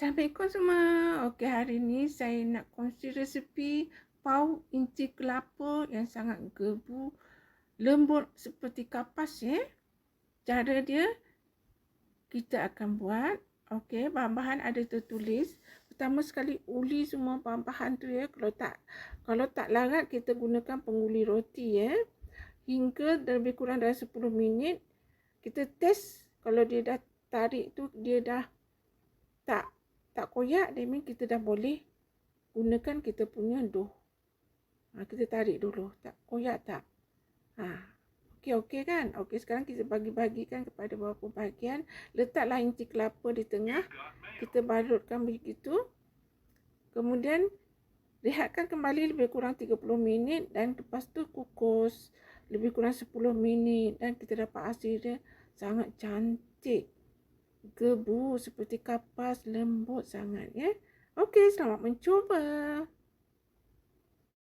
Assalamualaikum semua. Okey, hari ni saya nak kongsi resipi pau inci kelapa yang sangat gebu, lembut seperti kapas ya. Cara dia kita akan buat. Okey, bahan-bahan ada tertulis. Pertama sekali uli semua bahan-bahan tu ya. Kalau tak larat kita gunakan penguli roti ya. Hingga lebih kurang dalam 10 minit kita test kalau dia dah tarik tu dia dah tak koyak, that means kita dah boleh gunakan kita punya dough. Kita tarik dulu, tak koyak tak? Okey kan? Okey, sekarang kita bagi-bagikan kepada beberapa bahagian. Letaklah inci kelapa di tengah. Kita balutkan begitu. Kemudian rehatkan kembali lebih kurang 30 minit dan lepas tu kukus lebih kurang 10 minit dan kita dapat hasil dia sangat cantik. Gebu seperti kapas, lembut sangat ya. Okey, selamat mencuba.